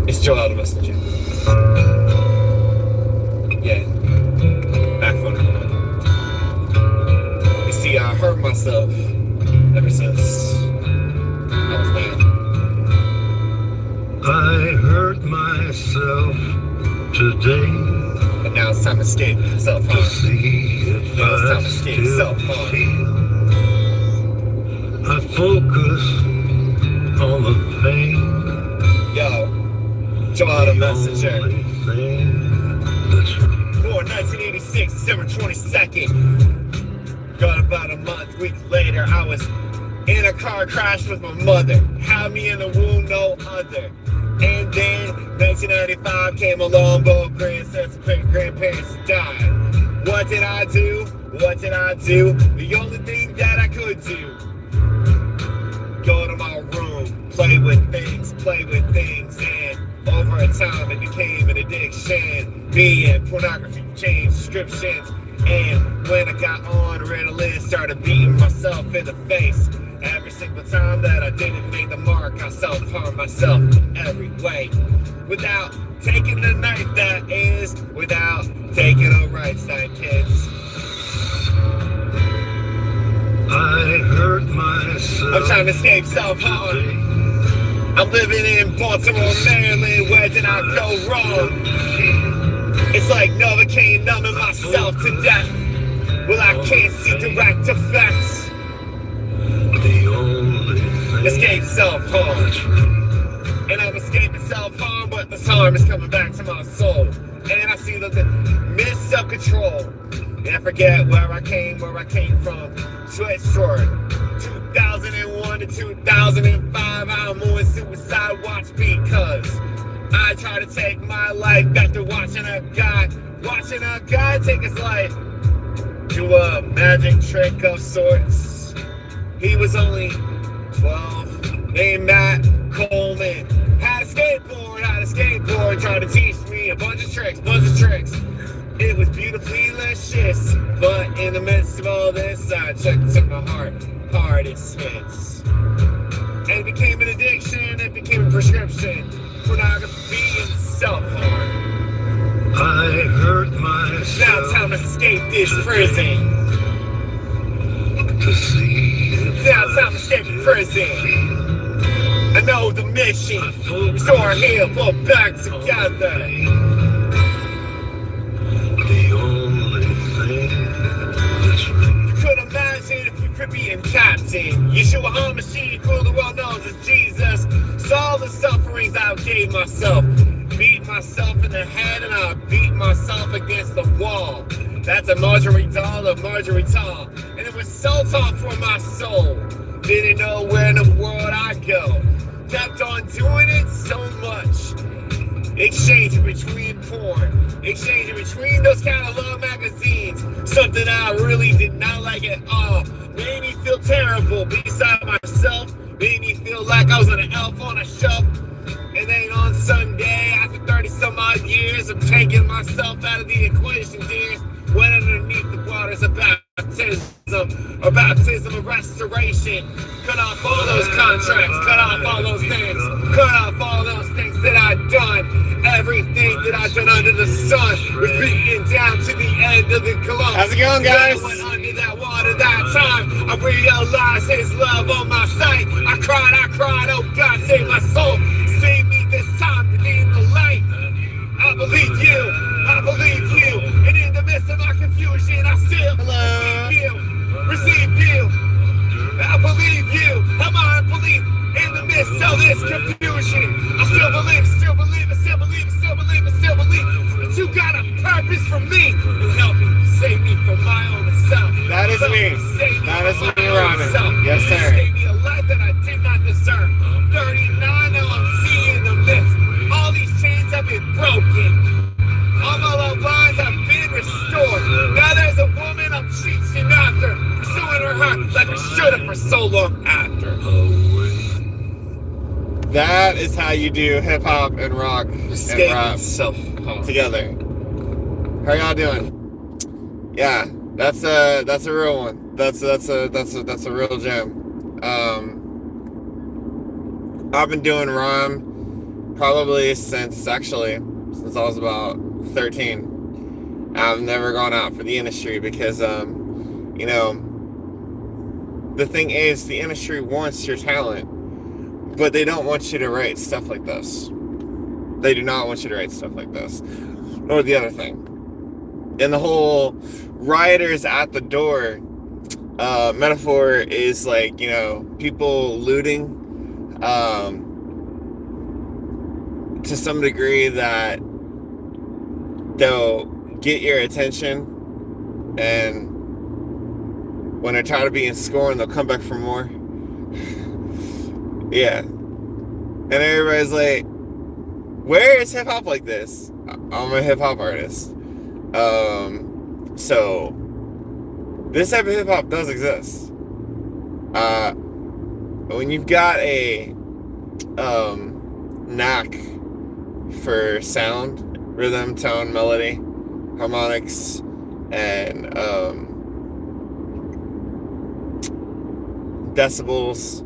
It's Joe out of Messenger. Yeah. Back phone number. You see, I hurt myself ever since I was little. I hurt myself today. But now it's time to escape self-harm. To see if Now it's time I to escape still self-harm. feel. I focus on the pain. Yo, Joe out of The Messenger. only thing that's Born 1986, December 22nd. Got about a week later, I was in a car crash with my mother. Had me in the womb, no other. And then 1995 came along, both grandparents died. What did I do? What did I do? The only thing that I could do. Go to my room, play with things, and over time it became an addiction. Me and pornography changed descriptions, and when I got on Ritalin, started beating myself in the face. Every single time that I didn't make the mark, I self-harmed myself every way. Without taking the knife, that is, without taking a right side, kids. I hurt myself. I'm trying to escape self-harm. I'm living in Baltimore, Maryland. Where did I go wrong? It's like Novocaine numbing myself to death. Well, I can't see direct effects. The only thing Escape self-harm. that's real. And I'm escaping self-harm, but this harm is coming back to my soul. And I see the mist of control. And I forget where I came from. Switch short. 2001 to 2005, I'm on suicide watch because I try to take my life after watching a guy take his life. Do a magic trick of sorts. He was only 12, named Matt Coleman. Had a skateboard, trying to teach me a bunch of tricks. It was beautifully delicious, but in the midst of all this, I checked to my hardest hits. And it became an addiction, it became a prescription, pornography and self-harm. I hurt myself. Now it's time to escape this prison. To see if Now it's time to escape the prison. I know the mission, restore, heal, put back together. The only thing that's real. You could imagine if you could be in captain. Yeshua HaMashiach, who the world knows as Jesus. Saw the sufferings I gave myself. Beat myself in the head and I beat myself against the wall. That's a Marjorie Dahl of Marjorie Tall. And it was so tough for my soul. Didn't know where in the world I'd go. Kept on doing it so much. Exchanging between porn, exchanging between those catalog magazines, something I really did not like at all. Made me feel terrible beside myself, made me feel like I was an elf on a shelf. And then on Sunday, after 30 some odd years of taking myself out of the equation, dears, went underneath the waters of baptism of restoration. Cut off all those contracts, cut off all those things, cut off all those things that I'd done. Everything that I've done under the sun was beaten down to the end of the globe. How's it going, guys? I went under that water that time. I realized his love on my sight. I cried, oh God, save my soul. Save me this time, redeem the light. I believe you, and in the midst of my confusion, I still receive you. I believe you, have my unbelief in the midst of this confusion. I still believe that you got a purpose for me and help me save me from my own self. That is me. That is me, Ronnie. Yes, sir. Save me a life that I did not deserve. 39, now I'm seeing the mist. All these chains have been broken. All my love lines have been restored. Now there's a woman I'm chasing after, pursuing her heart like I should have for so long after. That is how you do hip hop and rock and rap together. How y'all doing? Yeah, that's a real one. That's a real gem. I've been doing rhyme Probably since I was about 13. I've never gone out for the industry because, you know, the thing is, the industry wants your talent, but they don't want you to write stuff like this. They do not want you to write stuff like this. Nor the other thing. And the whole rioters at the door metaphor is like, you know, people looting to some degree that they'll get your attention, and when they're tired of being scorned, they'll come back for more. Yeah. And everybody's like, where is hip-hop like this? I'm a hip-hop artist. So this type of hip-hop does exist. When you've got a knack for sound, rhythm, tone, melody, harmonics, and decibels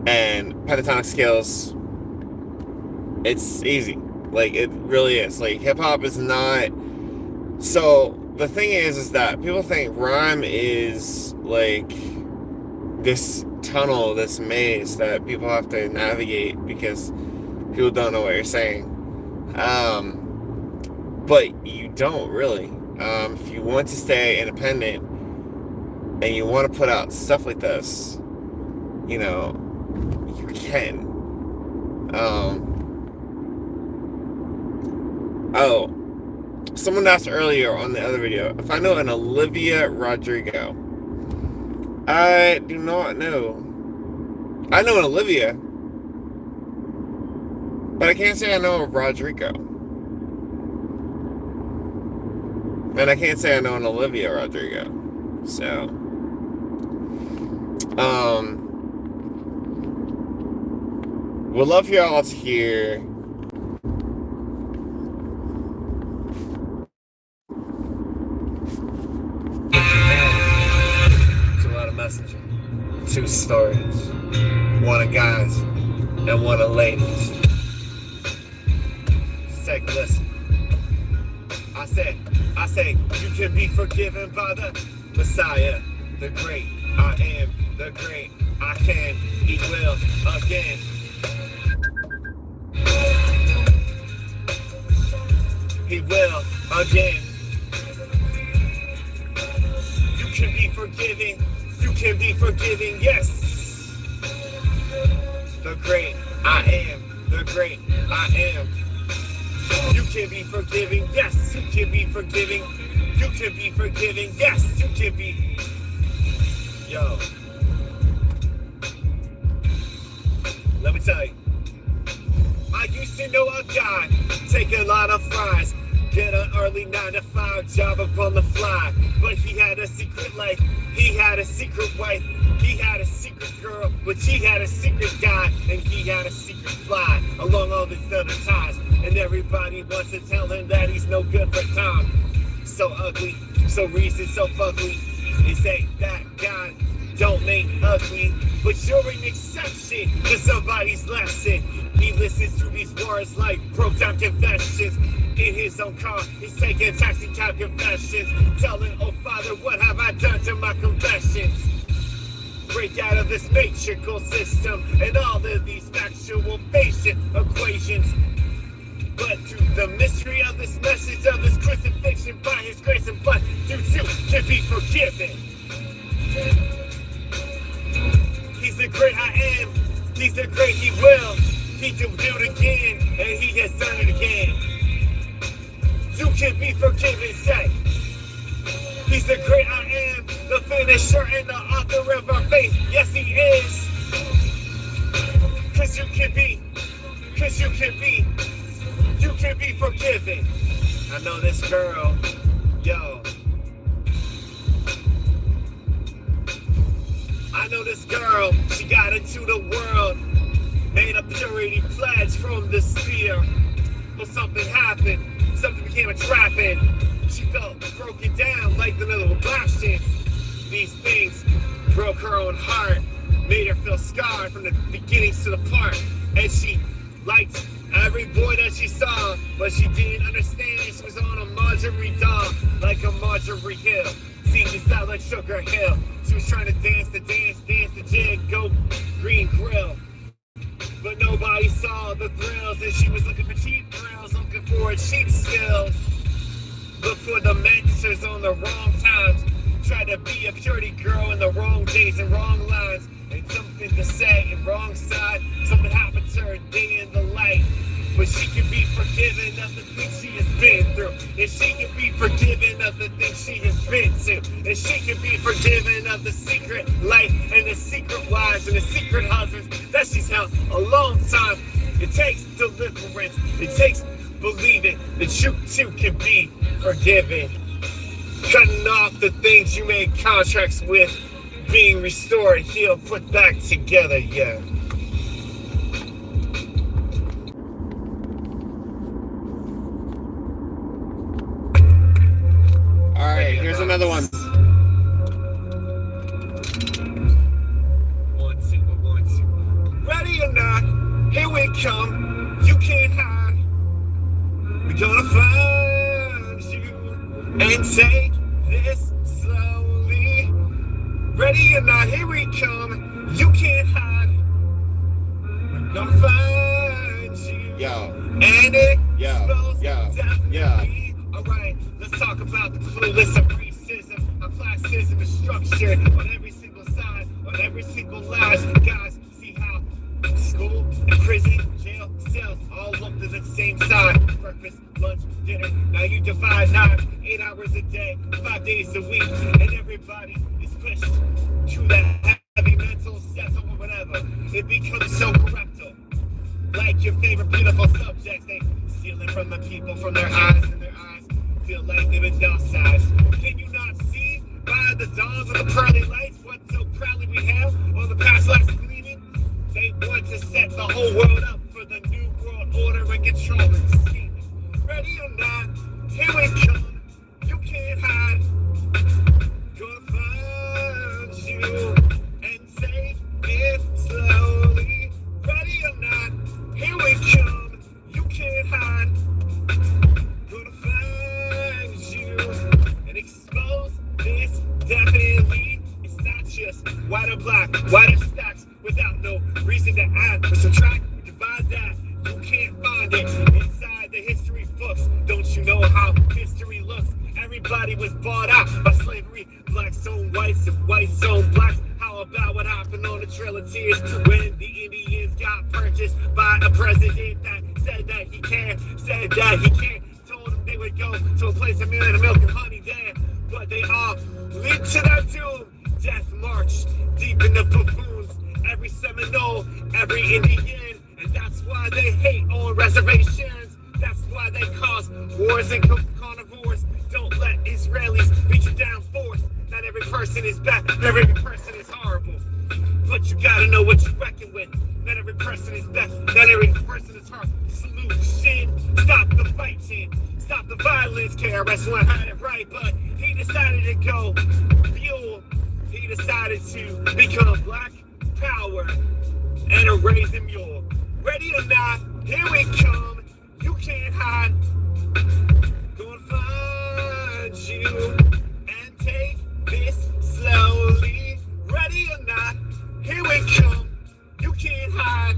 and pentatonic scales, it's easy. Like, it really is. Like, hip-hop is not... So the thing is that people think rhyme is like this tunnel, this maze that people have to navigate because people don't know what you're saying. But you don't really. If you want to stay independent and you want to put out stuff like this, you know, you can. Oh, someone asked earlier on the other video if I know an Olivia Rodrigo. I do not know. I know an Olivia, but I can't say I know a Rodrigo. And I can't say I know an Olivia Rodrigo. So, would love for y'all to hear messenger. 2 stories. One of guys and one of ladies. Just take a listen. I say, you can be forgiven by the Messiah, the great. I am the great. I can, he will again. He will again. You can be forgiving. You can be forgiving, yes. The great I am, the great I am. You can be forgiving, yes. You can be forgiving. You can be forgiving, yes. You can be. Yo. Let me tell you. I used to know a guy, take a lot of fries, get an early 9-to-5 job up on the fly. But he had a secret life, he had a secret wife, he had a secret girl, but she had a secret guy, and he had a secret fly, along all these other ties. And everybody wants to tell him that he's no good for Tom. So ugly, so recent, so fugly. They say that God don't make ugly, but you're an exception to somebody's lesson. He listens to these words like broke down confessions. In his own car, he's taking taxi cab confessions, telling, oh Father, what have I done to my confessions? Break out of this matrical system and all of these factual patient equations. But to the mystery of this message of this crucifixion, by his grace and blood, you too can be forgiven. He's the great I am, he's the great he will. He can do it again, and he has done it again. You can be forgiven, say. He's the great I am, the finisher and the author of our faith. Yes, he is. Cause you can be forgiven. I know this girl, yo. I know this girl, she got into the world, made a purity pledge from the sphere. But something happened, something became a trapping. She felt broken down like the little bastion. These things broke her own heart, made her feel scarred from the beginnings to the part. And she liked every boy that she saw, but she didn't understand she was on a Marjorie doll, like a Marjorie Hill. Seemed to sound like Sugar Hill. She was trying to dance the jig, go green grill. But nobody saw the thrills, and she was looking for cheap thrills, looking for cheap skills. Look for the mentors on the wrong times. Try to be a purity girl in the wrong days and wrong lines. And something to say in wrong side. Something happened to her day in the light. But she can be forgiven of the things she has been through. And she can be forgiven of the things she has been to. And she can be forgiven of the secret life and the secret wives and the secret husbands that she's held a long time. It takes deliverance. It takes believing that you too can be forgiven. Cutting off the things you made contracts with. Being restored, healed, put back together, yeah. Alright, here's another one. 1, 2, 1, 2. Ready or not, here we come. You can't hide. We're gonna find you and take this slowly. Ready or not, here we come. You can't hide. We're gonna find you. Yo. And it Yeah. Alright, let's talk about the clueless of racism. How classism is structured on every single side, on every single lies. Guys, see how school and prison, jail, cells all look to the same side. Breakfast, lunch, dinner. Now you divide 8 hours a day, 5 days a week, and everybody is pushed to that heavy mental settle or whatever. It becomes so corruptible. Like your favorite beautiful subjects, they steal it from the people, from their eyes, and their eyes feel like they've been downsized. Can you not see by the dawns of the pearly lights what so proudly we have on the past lives gleaming? They want to set the whole world up for the new world order and control and scheming. Ready or not, here we come. You can't hide. Gonna find you and take it slowly. Ready or not, here we come. You can't hide. Gonna find you and expose this definitely. It's not just white or black, white or stacks without no reason to add or subtract or divide that. You can't find it inside the history books. Don't you know how history looks? Everybody was bought out by slavery. Blacks own whites and whites own blacks. How about what happened on the Trail of Tears when the Indians got purchased by a president that said that he can't, told them they would go to a place of milk and honey there, but they all leaped to their doom. Death marched deep in the buffoons, every Seminole, every Indian, and that's why they hate on reservations. That's why they cause wars and carnivores. Don't let Israelis beat you down force. Not every person is bad, not every person is horrible. But you gotta know what you reckon with. Not every person is bad, not every person is horrible. Solution, stop the fighting, stop the violence. KRS-One had it right, but he decided to go fuel. He decided to become Black Power and a raising mule. Ready or not, here we come. You can't hide. Gonna find you and take this slowly. Ready or not, here we come. You can't hide.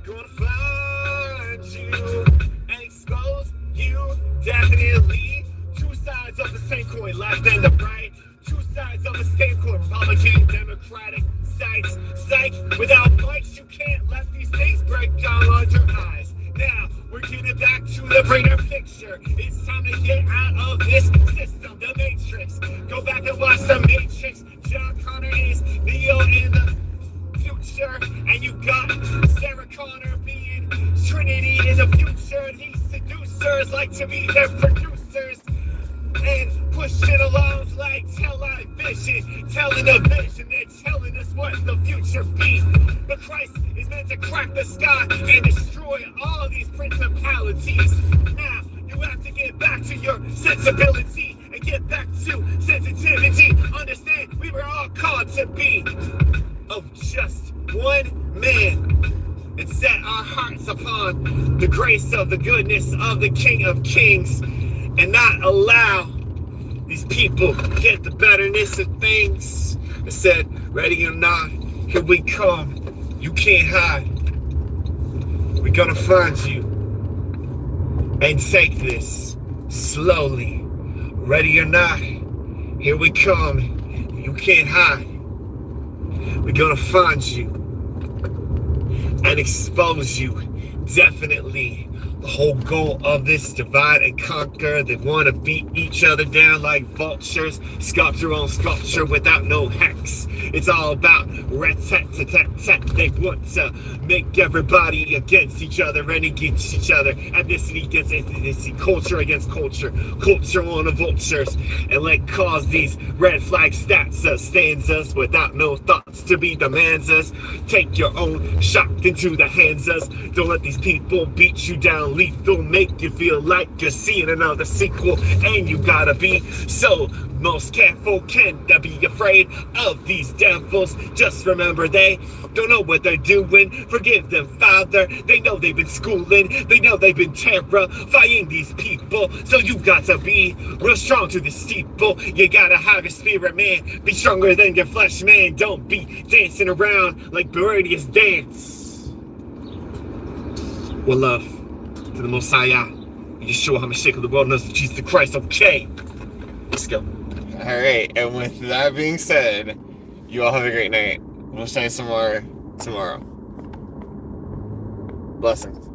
Gonna find you and expose you definitely. Two sides of the same coin, left and the right. Two sides of the same coin, Republican, Democratic, sites, psych. Without mics, you can't let these things break down on your eyes. Now, we're getting back to the bigger picture. It's time to get out of this system, the Matrix. Go back and watch the Matrix. John Connor is Neo in the future. And you got Sarah Connor being Trinity in the future. These seducers like to be their producers. And pushing along like television, telling a vision and telling us what the future be. But Christ is meant to crack the sky and destroy all these principalities. Now you have to get back to your sensibility and get back to sensitivity. Understand we were all called to be of just one man and set our hearts upon the grace of the goodness of the King of Kings, and not allow these people get the betterness of things. I said, ready or not, here we come. You can't hide. We're gonna find you and take this slowly. Ready or not, here we come. You can't hide. We're gonna find you and expose you. Definitely the whole goal of this divide and conquer. They want to beat each other down like vultures, sculpture on sculpture without no hex. It's all about rat-tat-tat-tat-tat. They want to make everybody against each other and against each other, ethnicity against ethnicity, culture against culture, culture on the vultures, and let cause these red flag stats stanzas without no thoughts to be demands us. Take your own shot into the hands us. Don't let these people beat you down lethal, make you feel like you're seeing another sequel, and you gotta be so most careful. Can't be afraid of these devils. Just remember they don't know what they're doing. Forgive them, Father. They know they've been schooling. They know they've been terrifying these people. So you got to be real strong to the steeple. You gotta have your spirit, man. Be stronger than your flesh, man. Don't be dancing around like Baradius dance. One love to the Messiah. Yeshua HaMashiach of the world knows that Jesus Christ. Okay, let's go. All right, and with that being said, you all have a great night. We'll shine some more tomorrow. Blessings.